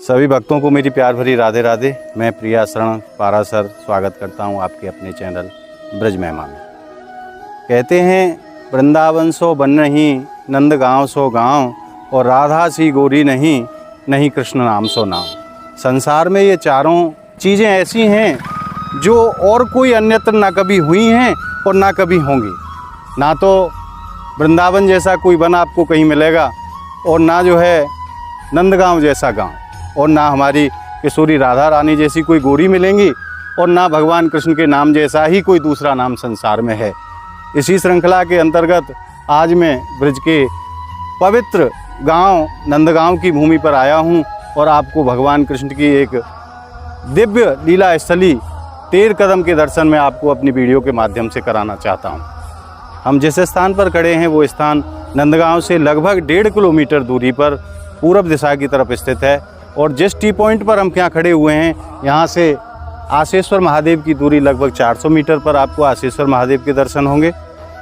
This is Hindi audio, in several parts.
सभी भक्तों को मेरी प्यार भरी राधे राधे। मैं प्रिया शरण पारासर स्वागत करता हूं आपके अपने चैनल ब्रज महिमा में। कहते हैं वृंदावन सो बन नहीं, नंद गाँव सो गाँव, और राधा सी गोरी नहीं, नहीं कृष्ण नाम सो नाम। संसार में ये चारों चीज़ें ऐसी हैं जो और कोई अन्यत्र ना कभी हुई हैं और ना कभी होंगी। ना तो वृंदावन जैसा कोई वन आपको कहीं मिलेगा, और ना जो है नंदगांव जैसा गांव, और ना हमारी किशोरी राधा रानी जैसी कोई गोरी मिलेंगी, और ना भगवान कृष्ण के नाम जैसा ही कोई दूसरा नाम संसार में है। इसी श्रृंखला के अंतर्गत आज मैं ब्रज के पवित्र गांव नंदगांव की भूमि पर आया हूं और आपको भगवान कृष्ण की एक दिव्य लीला स्थली तेर कदम के दर्शन में आपको अपनी वीडियो के माध्यम से कराना चाहता हूं। हम जिस स्थान पर खड़े हैं वो स्थान नंदगांव से लगभग 1.5 किलोमीटर दूरी पर पूरब दिशा की तरफ स्थित है, और जिस टी पॉइंट पर हम यहाँ खड़े हुए हैं यहाँ से आसेश्वर महादेव की दूरी लगभग 400 मीटर पर आपको आसेश्वर महादेव के दर्शन होंगे,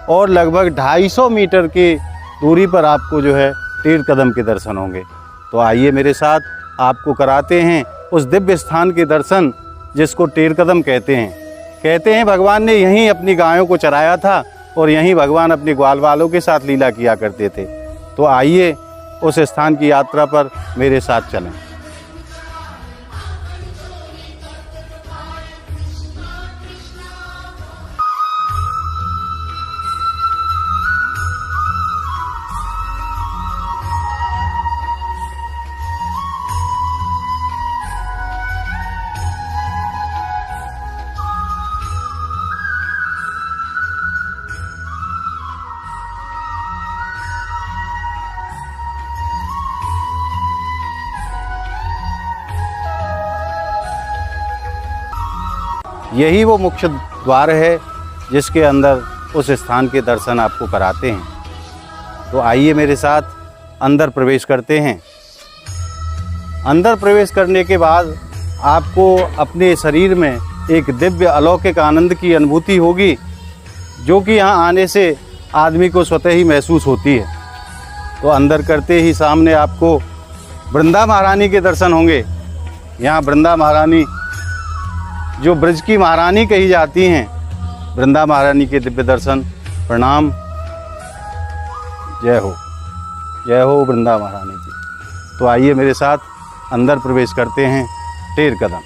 और लगभग 250 मीटर की दूरी पर आपको जो है तेर कदम के दर्शन होंगे। तो आइए मेरे साथ आपको कराते हैं उस दिव्य स्थान के दर्शन जिसको तेर कदम कहते हैं। कहते हैं भगवान ने यहीं अपनी गायों को चराया था और यहीं भगवान अपने ग्वाल वालों के साथ लीला किया करते थे। तो आइए उस स्थान की यात्रा पर मेरे साथ चलें। यही वो मुख्य द्वार है जिसके अंदर उस स्थान के दर्शन आपको कराते हैं। तो आइए मेरे साथ अंदर प्रवेश करते हैं। अंदर प्रवेश करने के बाद आपको अपने शरीर में एक दिव्य अलौकिक आनंद की अनुभूति होगी, जो कि यहाँ आने से आदमी को स्वतः ही महसूस होती है। तो अंदर करते ही सामने आपको वृंदा महारानी के दर्शन होंगे। यहाँ वृंदा महारानी जो ब्रज की महारानी कही जाती हैं, वृंदा महारानी के दिव्य दर्शन प्रणाम। जय हो वृंदा महारानी की। तो आइए मेरे साथ अंदर प्रवेश करते हैं तेर कदम।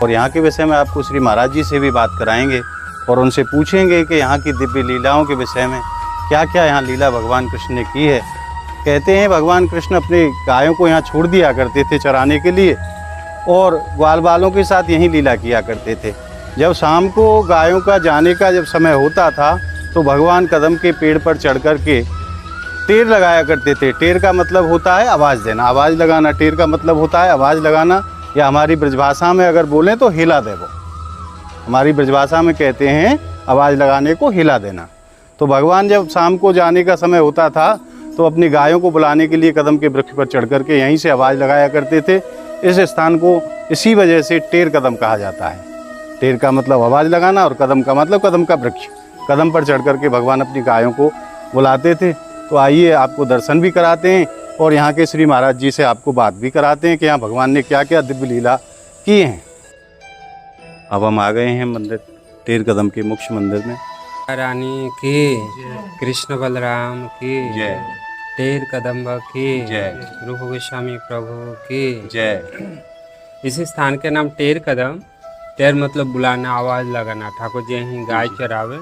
और यहाँ के विषय में आपको श्री महाराज जी से भी बात कराएंगे और उनसे पूछेंगे कि यहाँ की दिव्य लीलाओं के विषय में क्या क्या यहाँ लीला भगवान कृष्ण ने की है। कहते हैं भगवान कृष्ण अपने गायों को यहाँ छोड़ दिया करते थे चराने के लिए, और ग्वाल बालों के साथ यहीं लीला किया करते थे। जब शाम को गायों का जाने का जब समय होता था तो भगवान कदम के पेड़ पर चढ़ कर के टेर लगाया करते थे। टेर का मतलब होता है आवाज़ देना, आवाज़ लगाना। टेर का मतलब होता है आवाज़ लगाना, या हमारी ब्रजभाषा में अगर बोलें तो हिला दे। वो हमारी ब्रजभाषा में कहते हैं आवाज़ लगाने को हिला देना। तो भगवान जब शाम को जाने का समय होता था तो अपनी गायों को बुलाने के लिए कदम के वृक्ष पर चढ़ करके यहीं से आवाज़ लगाया करते थे। इस स्थान को इसी वजह से तेर कदम कहा जाता है। तेर का मतलब आवाज़ लगाना और कदम का मतलब कदम का वृक्ष। कदम पर चढ़ करके भगवान अपनी गायों को बुलाते थे। तो आइए आपको दर्शन भी कराते हैं और यहाँ के श्री महाराज जी से आपको बात भी कराते हैं कि यहाँ भगवान ने क्या क्या दिव्य लीला की हैं। अब हम आ गए हैं मंदिर तेर कदम के मुख्य मंदिर में। रानी की, कृष्ण बलराम की जय, तेर कदम की जय, रूप गोस्वामी प्रभु की जय। इस स्थान के नाम तेर कदम। तेर मतलब बुलाना, आवाज़ लगाना। ठाकुर जी यहीं गाय चरावे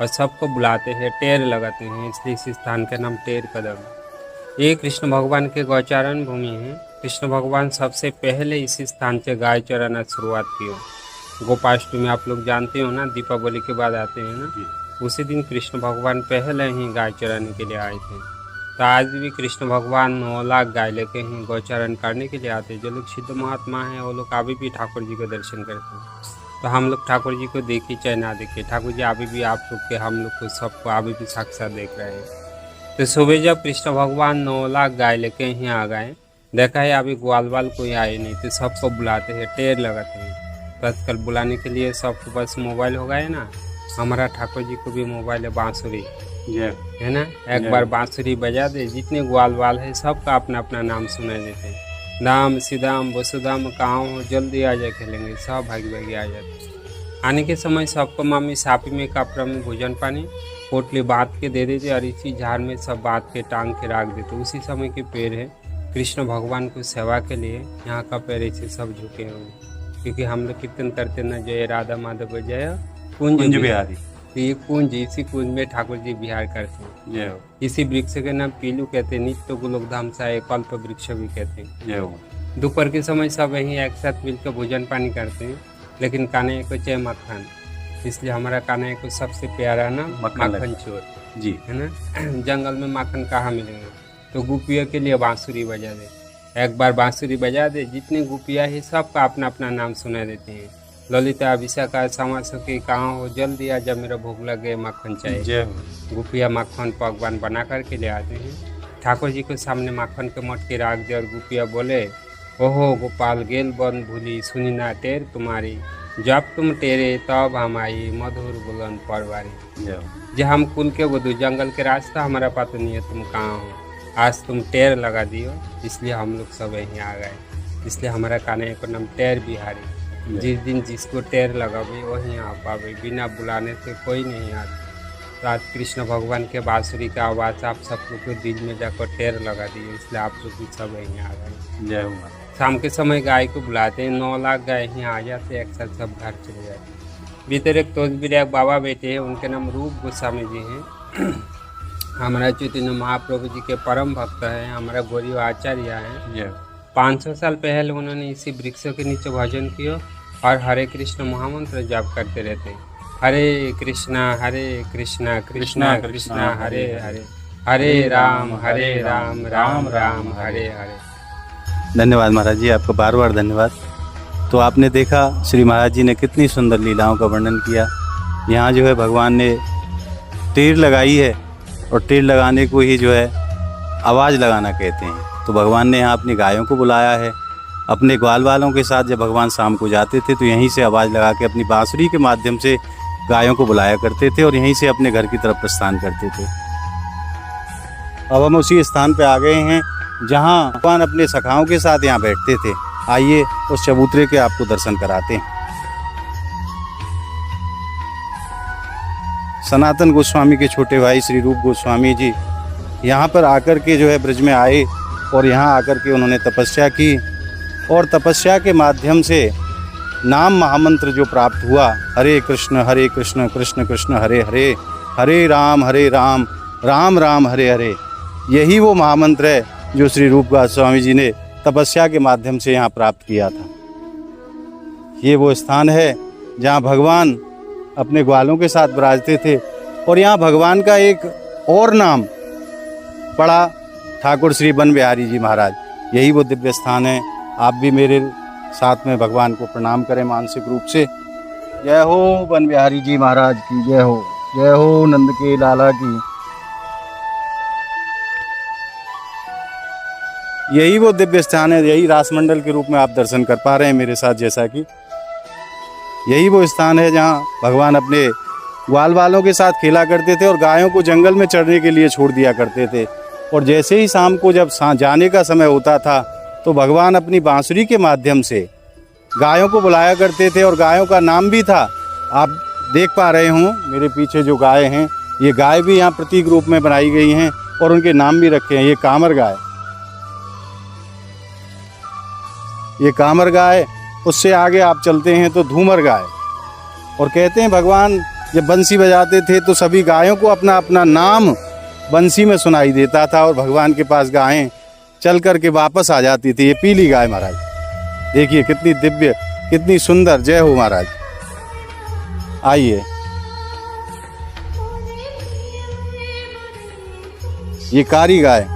और सबको बुलाते हैं, टेर लगाते हैं, इसलिए इस स्थान का नाम तेर कदम। ये कृष्ण भगवान के गौचारण भूमि है। कृष्ण भगवान सबसे पहले इस स्थान से गाय चराना शुरुआत की। गोपाष्टमी आप लोग जानते हो ना, दीपावली के बाद आते हैं ना, उसी दिन कृष्ण भगवान पहले ही गाय चराने के लिए आए थे। तो आज भी कृष्ण भगवान 9 लाख गाय लेके ही गौचारण करने के लिए आते हैं। जो लोग सिद्ध महात्मा हैं वो लोग अभी भी ठाकुर जी को दर्शन करते हैं। तो हम लोग ठाकुर जी को देखे चाहे ना देखे, ठाकुर जी अभी भी आप लोग के, हम लोग को, सबको अभी भी साक्षात देख रहे हैं। तो सुबह जब कृष्ण भगवान 9 लाख गाय लेके ही आ गए, देखा है अभी ग्वाल बाल कोई आए नहीं, तो सबको बुलाते हैं, टेर लगाते हैं। तो आजकल बुलाने के लिए सबके पास मोबाइल हो गए ना, हमारा ठाकुर जी को भी मोबाइल है, बांसुरी। जय है ना। एक बार बांसुरी बजा दे, जितने ग्वाल वाल है सबका अपना अपना नाम सुनाई देते हैं। दाम सीधाम वसुधाम कहाँ हो, जल्दी आ जा खेलेंगे, सब भागी भागी आ जाते। आने के समय सबको मम्मी सापी में कपड़ा में भोजन पानी पोटली बांध के दे देते और इसी झाड़ में सब बांध के टांग के रख देते। उसी समय के पेड़ है, कृष्ण भगवान को सेवा के लिए यहाँ का पैर ऐसे सब झुके हुए, क्योंकि हम लोग कीर्तन करते ना, जय राधा माधव जय कुंज बिहारी। तो ये कुंज, इसी कुंज में ठाकुर जी विहार करते हैं। जय हो। इसी वृक्ष के नाम पीलू कहते हैं, नित्य गोलोकधाम सा एक कल्प वृक्ष भी कहते हैं। जय हो। दोपहर के समय सब यहीं एक साथ मिलकर भोजन पानी करते हैं, लेकिन कान्हैया को जय मक्खन, इसलिए हमारा कान्हैया को सबसे प्यारा नाम मक्खन चोर जी, है ना। जंगल में माखन कहाँ मिलेंगे, तो गुपिया के लिए बांसुरी बजा दे। एक बार बांसुरी बजा दे, जितने गुपिया है सबका अपना अपना नाम सुना देते हैं। ललिता विशाखा सामा सखी कहाँ हो, जल्दी आ जा, मेरा भूख लगे, माखन चाहिए। जय हो। गुपिया माखन पकवान बना करके ले आते हैं। ठाकुर जी के सामने माखन के मटके रख दे और गुपिया बोले, ओहो गोपाल गेल बन भूली, सुनी ना टेर तुम्हारी, जब तुम टेरे तब हम आई, मधुर बुलंद परवारी। जब हम कुल के वो जंगल के रास्ता हमारा पता नहीं है, तुम कहाँ हो, आज तुम टेर लगा दियो, इसलिए हम लोग सब यहीं आ गए। इसलिए हमारा कान्हैया का नाम टेर बिहारी। जिस दिन जिसको टेर लगावे वहीं आ पावे, बिना बुलाने से कोई नहीं आता। तो आज कृष्ण भगवान के बांसुरी का आवाज़ आप सब लोग के दिल में जाकर टेर लगा दिए, इसलिए आप लोग भी सब यहीं आ गए। जय हो। शाम के समय गाय को बुलाते हैं, 9 लाख गाय यहीं आ जाते, एक साथ सब घर चले जाते। भीतर एक तोजबीर एक बाबा बेटे हैं, उनके नाम रूप गोस्वामी जी हैं। हमारा चैतन्य महाप्रभु जी के परम भक्त हैं, हमारा गौरी आचार्य हैं। 500 साल पहले उन्होंने इसी वृक्ष के नीचे भजन किया और हरे कृष्ण महामंत्र जाप करते रहते हैं। हरे कृष्णा कृष्णा कृष्णा हरे हरे, हरे राम राम राम हरे हरे। धन्यवाद महाराज जी, आपका बार बार धन्यवाद। तो आपने देखा श्री महाराज जी ने कितनी सुंदर लीलाओं का वर्णन किया। यहाँ जो है भगवान ने टेर लगाई है, और टेर लगाने को ही जो है आवाज़ लगाना कहते हैं। तो भगवान ने यहाँ अपनी गायों को बुलाया है। अपने ग्वाल वालों के साथ जब भगवान शाम को जाते थे तो यहीं से आवाज़ लगा के अपनी बांसुरी के माध्यम से गायों को बुलाया करते थे, और यहीं से अपने घर की तरफ प्रस्थान करते थे। अब हम उसी स्थान पे आ गए हैं जहाँ भगवान अपने सखाओं के साथ यहाँ बैठते थे। आइए उस चबूतरे के आपको दर्शन कराते हैं। सनातन गोस्वामी के छोटे भाई श्री रूप गोस्वामी जी यहाँ पर आकर के जो है ब्रज में आए, और यहाँ आकर के उन्होंने तपस्या की, और तपस्या के माध्यम से नाम महामंत्र जो प्राप्त हुआ, हरे कृष्ण कृष्ण कृष्ण हरे हरे, हरे राम राम राम हरे हरे, यही वो महामंत्र है जो श्री रूप गोस्वामी जी ने तपस्या के माध्यम से यहाँ प्राप्त किया था। ये वो स्थान है जहाँ भगवान अपने ग्वालों के साथ विराजते थे, और यहाँ भगवान का एक और नाम पड़ा, ठाकुर श्री बन बिहारी जी महाराज। यही वो दिव्य स्थान है। आप भी मेरे साथ में भगवान को प्रणाम करें मानसिक रूप से। जय हो बन बिहारी जी महाराज की जय हो, जय हो नंद के लाला की। यही वो दिव्य स्थान है, यही रासमंडल के रूप में आप दर्शन कर पा रहे हैं मेरे साथ, जैसा कि यही वो स्थान है जहाँ भगवान अपने ग्वाल वालों के साथ खेला करते थे और गायों को जंगल में चरने के लिए छोड़ दिया करते थे। और जैसे ही शाम को जब जाने का समय होता था तो भगवान अपनी बांसुरी के माध्यम से गायों को बुलाया करते थे, और गायों का नाम भी था। आप देख पा रहे हों मेरे पीछे जो गाय हैं, ये गाय भी यहाँ प्रतीक रूप में बनाई गई हैं और उनके नाम भी रखे हैं। ये कामर गाय, ये कामर गाय, उससे आगे आप चलते हैं तो धूमर गाय। और कहते हैं भगवान जब बंसी बजाते थे तो सभी गायों को अपना अपना नाम बंसी में सुनाई देता था, और भगवान के पास गायें चल कर के वापस आ जाती थी। ये पीली गाय महाराज, देखिए कितनी दिव्य, कितनी सुंदर। जय हो महाराज। आइए, ये कारी गाय,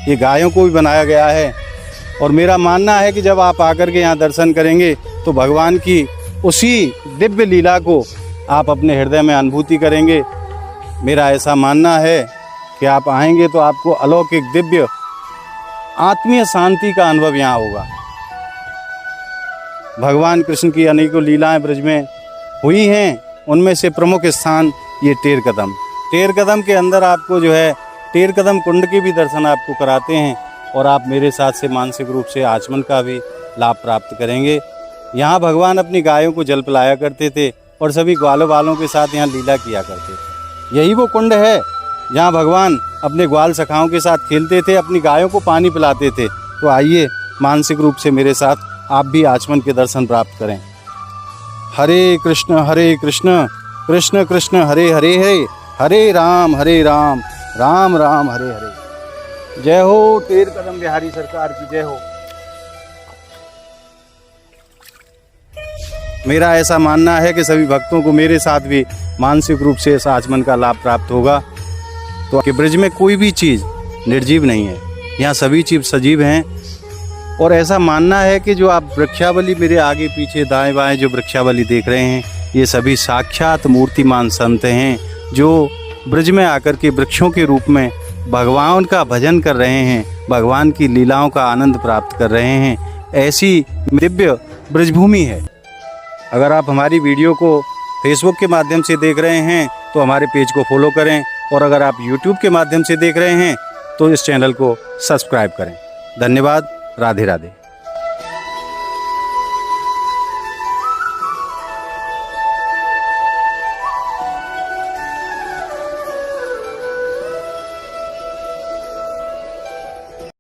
ये गायों को भी बनाया गया है। और मेरा मानना है कि जब आप आकर के यहाँ दर्शन करेंगे तो भगवान की उसी दिव्य लीला को आप अपने हृदय में अनुभूति करेंगे। मेरा ऐसा मानना है कि आप आएंगे तो आपको अलौकिक दिव्य आत्मीय शांति का अनुभव यहाँ होगा। भगवान कृष्ण की अनेकों लीलाएं ब्रज में हुई हैं, उनमें से प्रमुख स्थान ये टेर कदम। टेर कदम के अंदर आपको जो है टेर कदम कुंड के भी दर्शन आपको कराते हैं और आप मेरे साथ से मानसिक रूप से आचमन का भी लाभ प्राप्त करेंगे। यहाँ भगवान अपनी गायों को जल पिलाया करते थे और सभी ग्वालों वालों के साथ यहाँ लीला किया करते थे। यही वो कुंड है जहाँ भगवान अपने ग्वाल सखाओं के साथ खेलते थे, अपनी गायों को पानी पिलाते थे। तो आइए मानसिक रूप से मेरे साथ आप भी आचमन के दर्शन प्राप्त करें। हरे कृष्ण कृष्ण कृष्ण हरे हरे, हरे राम राम राम हरे हरे। जय हो टेर कदम बिहारी सरकार की जय हो। मेरा ऐसा मानना है कि सभी भक्तों को मेरे साथ भी मानसिक रूप से इस आचमन का लाभ प्राप्त होगा। तो कि ब्रज में कोई भी चीज़ निर्जीव नहीं है, यहाँ सभी चीज़ सजीव हैं। और ऐसा मानना है कि जो आप वृक्षावली मेरे आगे पीछे दाएं बाएं जो वृक्षावली देख रहे हैं, ये सभी साक्षात मूर्तिमान संत हैं जो ब्रज में आकर के वृक्षों के रूप में भगवान का भजन कर रहे हैं, भगवान की लीलाओं का आनंद प्राप्त कर रहे हैं। ऐसी दिव्य ब्रजभूमि है। अगर आप हमारी वीडियो को फेसबुक के माध्यम से देख रहे हैं तो हमारे पेज को फॉलो करें, और अगर आप यूट्यूब के माध्यम से देख रहे हैं तो इस चैनल को सब्सक्राइब करें। धन्यवाद। राधे राधे।